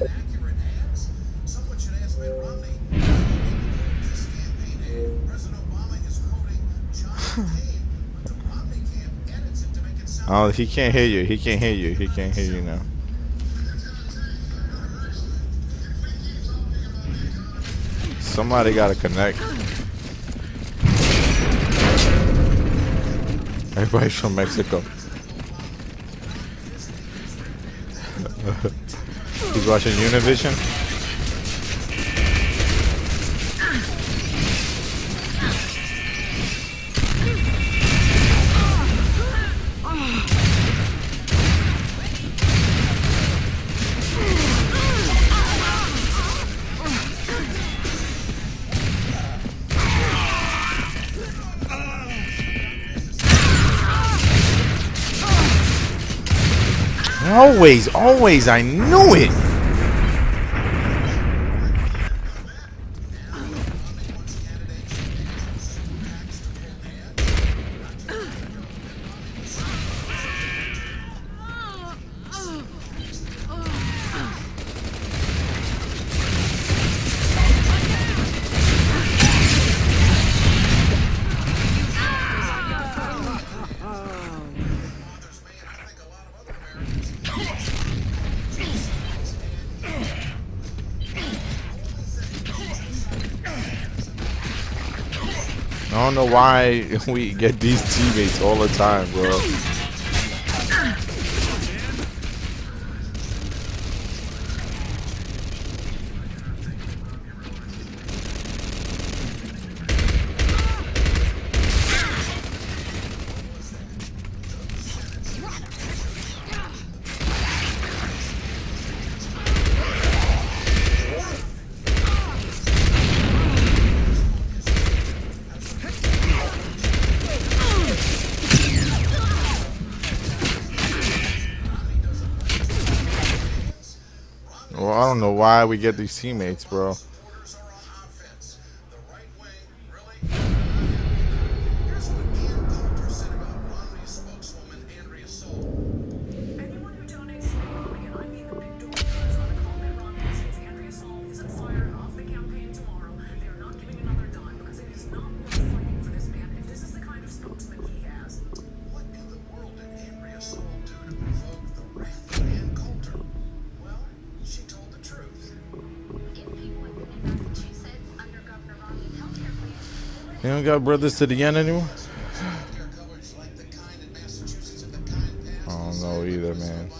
inaccurate ads. Someone should ask Mitt Romney. This campaign ad, President Obama is quoting John McCain, but the Romney camp edits it to make it sound. Oh, he can't hear you. He can't hear you. He can't hear you now. Somebody gotta connect. Everybody's from Mexico. He's watching Univision. Always, I knew it. I don't know why we get these teammates all the time, bro. Well, I don't know why we get these teammates, bro. You don't got brothers to the end anymore? I don't know either, man.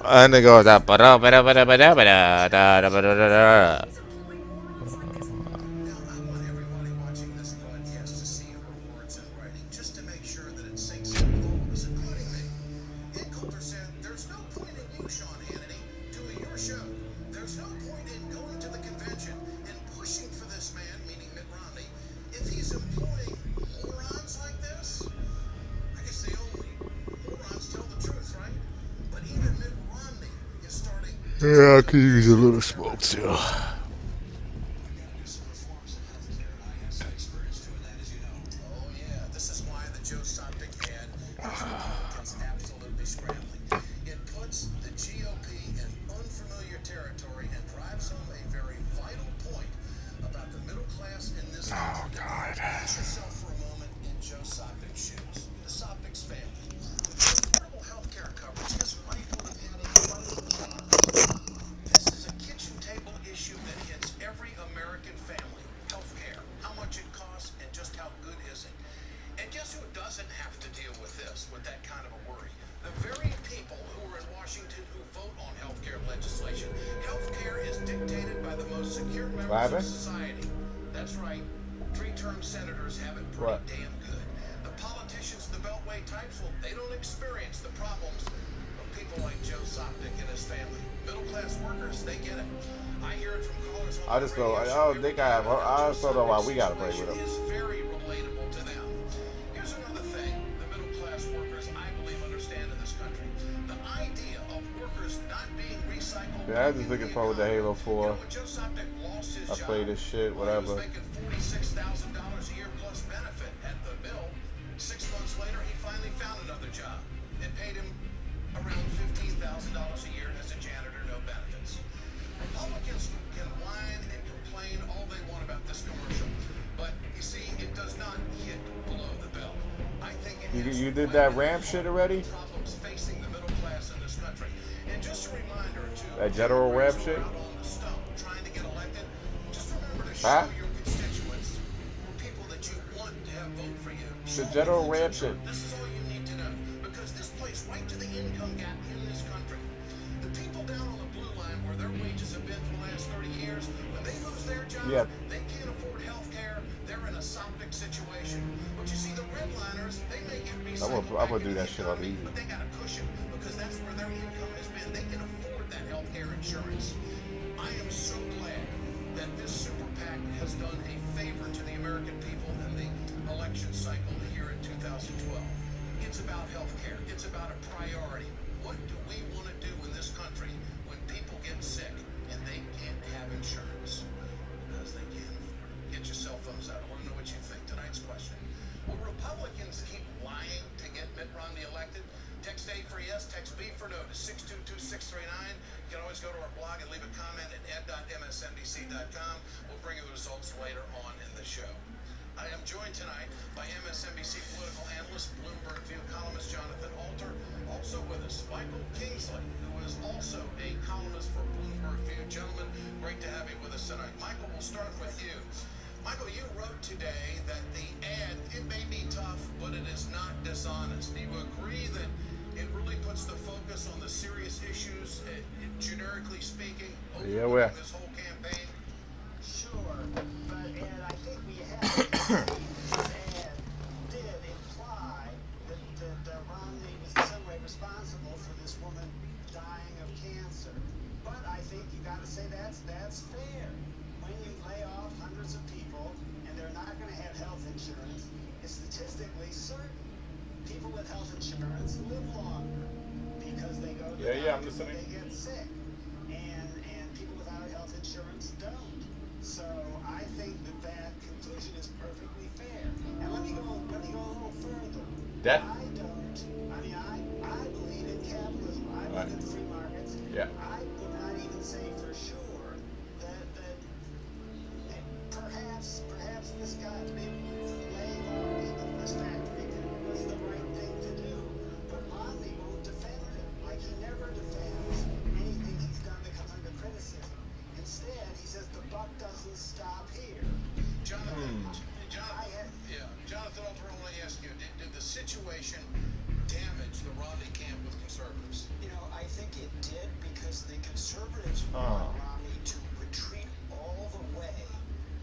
And they go that. Yeah, I could use a little smoke too. Oh, God. Society. That's right. 3-term senators have it pretty damn good. The politicians, the Beltway types, well, they don't experience the problems of people like Joe Soptic and his family. Middle-class workers, they get it. I hear it from callers. I just feel like, oh, they got. I just don't know why we gotta play with them. Is very relatable to them. Here's another thing: the middle-class workers, I believe, understand in this country. The idea of workers not being recycled Yeah, I'm just looking forward to Halo 4. When Joe Sopnick lost his I job, play this shit, well, he was whatever. making $46,000 a year plus benefit at the mill. 6 months later, he finally found another job. It paid him around $15,000 a year as a janitor, no benefits. Republicans can whine and complain all they want about this commercial, but you see, it does not hit below the belt. I think it You did that ramp shit already? problems facing the middle class in this country. And just a reminder to That general ramp shit? out on the stump trying to get elected, just remember to show Huh? your constituents, people that you want to have vote for you. The general ramp shit. This is all you need to know, because this plays right to the income gap in this country. The people down on the blue line where their wages have been for the last 30 years, when they lose their job, Yeah. they can't afford health care, they're in a Sopnick situation. But you see, the redliners, they may get recycled I'm gonna back do into that the shit on economy, easy. but they got a cushion, because that's where their income has been. They can afford that health care insurance. I am so glad that this super PAC has done a favor to the American people in the election cycle here in 2012. It's about health care. It's about a priority. What do we want to do in this country when people get sick and they can't have insurance? Because they can't afford it. Get your cell phones out. I want to know what you think. Tonight's question. Will Republicans keep lying to get Mitt Romney elected? Text A for yes, text B for no to 622-639. You can always go to our blog and leave a comment at ed.msnbc.com. We'll bring you the results later on in the show. I am joined tonight by MSNBC political analyst, Bloomberg View columnist Jonathan Alter. Also with us, Michael Kingsley, who is also a columnist for Bloomberg View. Gentlemen, great to have you with us tonight. Michael, we'll start with you. Michael, you wrote today that the ad, it may be tough, but it is not dishonest. Do you agree that it really puts the focus on the serious issues, generically speaking, over this whole campaign? Sure, but Ed, I think we have to this ad did imply that Romney was in some way responsible for this woman dying of cancer. But I think you got to say that's fair. When you lay off hundreds of people and they're not going to have health insurance, it's statistically certain people with health insurance live longer because they go to the doctor when they get sick, and people without health insurance don't. So I think that conclusion is perfectly fair. And let me go a little further. I believe in capitalism. I believe in free markets. Yeah. I would not even say for sure that perhaps this guy maybe laying off people in this factory was the right thing to do. But Romney won't defend it. Like he never defends anything he's done that comes under criticism. Instead, he says the buck doesn't stop here. Jonathan, Alter, I want to ask you, did the situation damage the Romney camp with conservatives? You know, I think it did because the conservatives want Romney to retreat all the way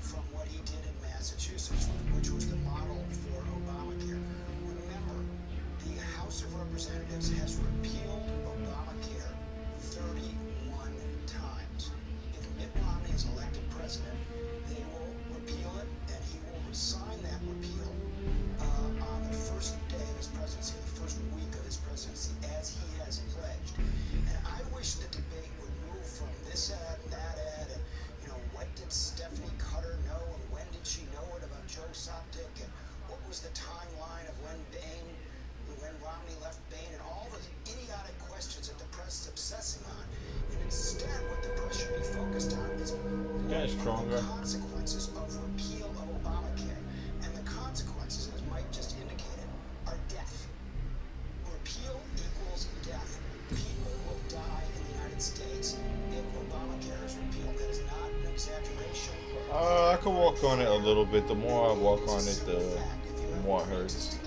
from what he did in Massachusetts, which was the model for Obamacare. Remember, the House of Representatives has repealed Obamacare 31 times. If Mitt Romney is elected president, they will repeal it, and he will sign that repeal on the first day of his presidency, the first week of his presidency, as he has pledged. And I wish the debate would move from this ad and that ad, and what did Stephanie Cutter know, and when did she know it about Joe Sopnick, and what was the timeline of when Romney left Bain, and all those idiotic questions that the press is obsessing on. And instead, what the press should be focused on is the consequences of repeal of Obamacare. And the consequences, as Mike just indicated, are death. Repeal equals death. People will die in the United States if Obamacare is repealed. That is not an exaggeration. I could walk on it a little bit. The more I walk on it, the more it hurts.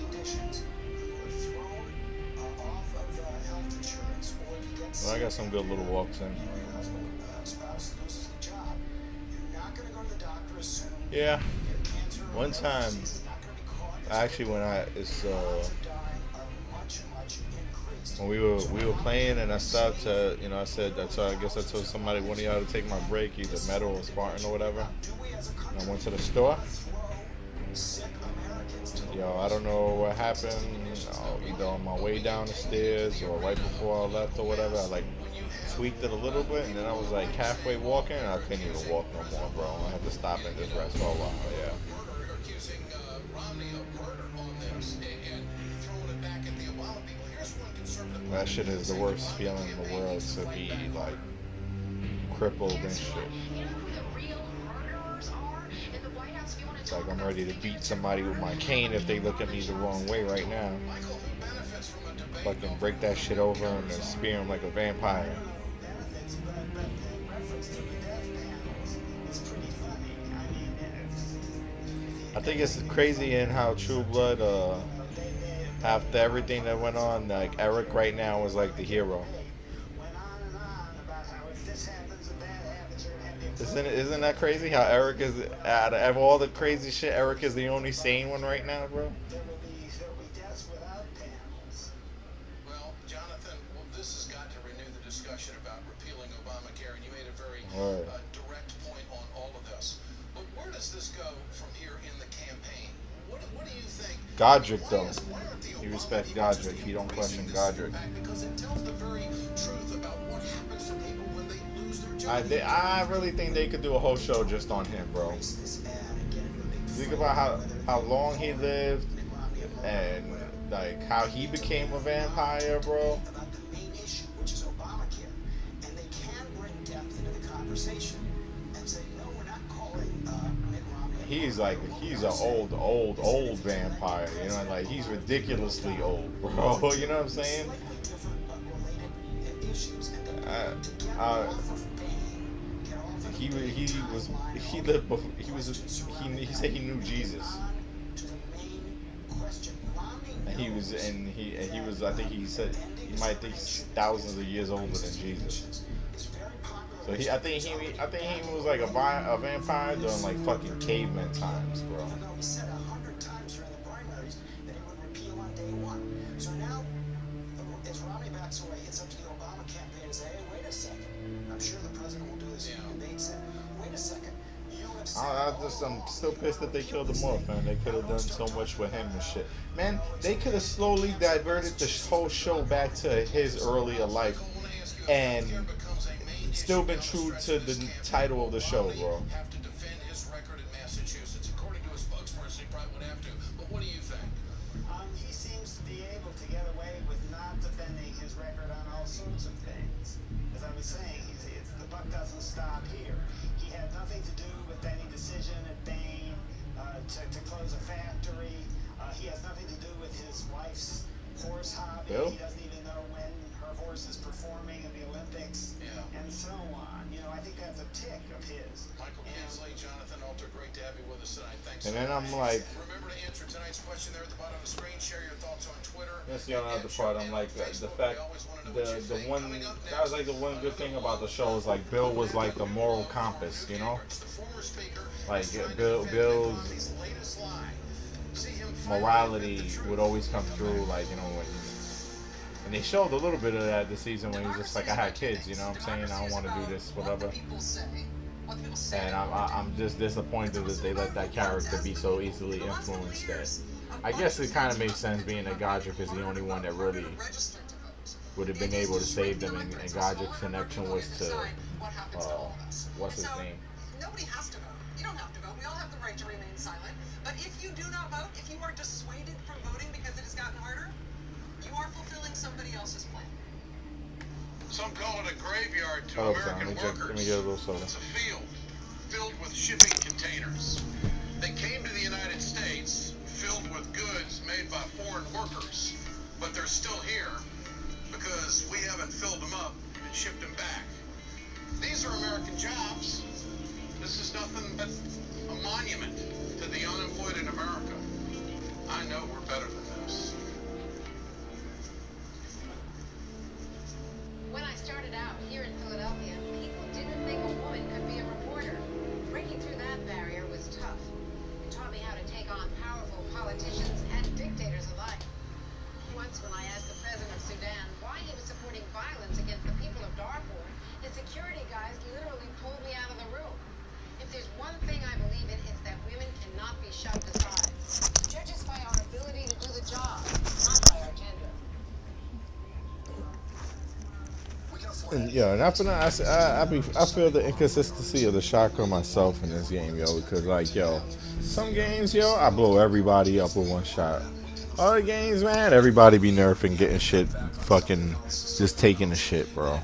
Well, I got some good little walks in. Yeah. One time, actually, when we were playing, and I stopped to, I guess I told somebody, one of y'all to take my break, either MADDOW or Spartan or whatever. And I went to the store. I don't know what happened. Either on my way down the stairs or right before I left or whatever, I tweaked it a little bit, and then I was like halfway walking, and I couldn't even walk no more, bro. I had to stop and just rest for a while. Yeah. Murder, accusing Romney of murder on this and throwing it back at the Obama people. Here's one conservative. That shit is the worst feeling in the world, to be like crippled and shit. It's like I'm ready to beat somebody with my cane if they look at me the wrong way right now. Fucking break that shit over and then spear him like a vampire. I think it's crazy in how True Blood, after everything that went on, like Eric right now is like the hero. Isn't that crazy how Eric is, out of all the crazy shit, Eric is the only sane one right now, bro? Well, Jonathan, this has got to renew the discussion about repealing Obamacare, and you made a very direct point on all of this. But where does this go from here in the campaign? What do you think? Godric, though. He respects Godric. He don't question Godric. Because it tells the very truth about what happens to people when they lose their job. I really think they could do a whole show just on him, bro. Think about how long he lived and like how he became a vampire, bro. Which is Obamacare, and they can bring depth into the conversation and say, no, we're not calling Mitt Romney. He's an old vampire, you know, like he's ridiculously old, bro. You know what I'm saying? He said he knew Jesus. And he was I think he said he might think he's thousands of years older than Jesus. So I think he was like a vampire during like fucking caveman times, bro. He said 100 times during the primaries that he would repeal on day one. So now, as Romney backs away, it's up to the Obama campaign to say, hey, wait a second. I'm sure the president will do this in debates. Wait a second. I'm still pissed that they killed him off, man. They could have done so much with him and shit. Man, they could have slowly diverted the whole show back to his earlier life and still been true to the title of the show, bro. Have to defend his record in Massachusetts. According to a spokesperson, he probably would have to. But what do you think? He seems to be able to get away with not defending his record on all sorts of things. As I was saying, the buck doesn't stop here. He had nothing to do with any decision at Bain to close a factory. He has nothing to do with his wife's horse hobby. Bill? He doesn't even know when her horse is performing in the Olympics, and so on. You know, I think that's a tick of his. Michael Kinsley, Jonathan Alter, great to have you with us tonight. Thanks. And then I'm like, remember to answer tonight's question there at the bottom of the screen. Share your thoughts on Twitter. that's the other part. I'm like, the fact, the one, that was like the one good thing about the show is like Bill was like the moral compass, you know? Like Bill's morality would always come through, like, you know, and they showed a little bit of that this season when he was just like, I had kids, you know what I'm saying? I don't want to do this, whatever. And I'm just disappointed that they let that character be so easily influenced that. I guess it kind of makes sense being that Godric is the only one that really would have been able to save them, and Godric's connection was to, what's his name? Nobody has to vote. You don't have to vote. We all have the right to remain silent. But if you do not vote, if you are dissuaded from voting because it has gotten harder, you are fulfilling somebody else's plan. Some call it a graveyard to Oh, American workers. Let me get a little soda. It's a field filled with shipping containers. They came to the United States filled with goods made by foreign workers, but they're still here because we haven't filled them up and shipped them back. These are American jobs. This is nothing but a monument to the unemployed in America. I know we're better than this. When I started out here in Philadelphia, people didn't think a woman could be a reporter. Breaking through that barrier was tough. It taught me how to take on powerful politicians and dictators alike. Once when I asked the president of Sudan why he was supporting violence against the people of Darfur, his security guys literally pulled me out of the room. If there's one thing I believe in, it's that women cannot be shoved aside. Judge us by our ability to do the job. Yo, and after that, I feel the inconsistency of the shotgun myself in this game, yo, because like, yo, some games, yo, I blow everybody up with one shot. Other games, man, everybody be nerfing, getting shit, fucking, just taking the shit, bro.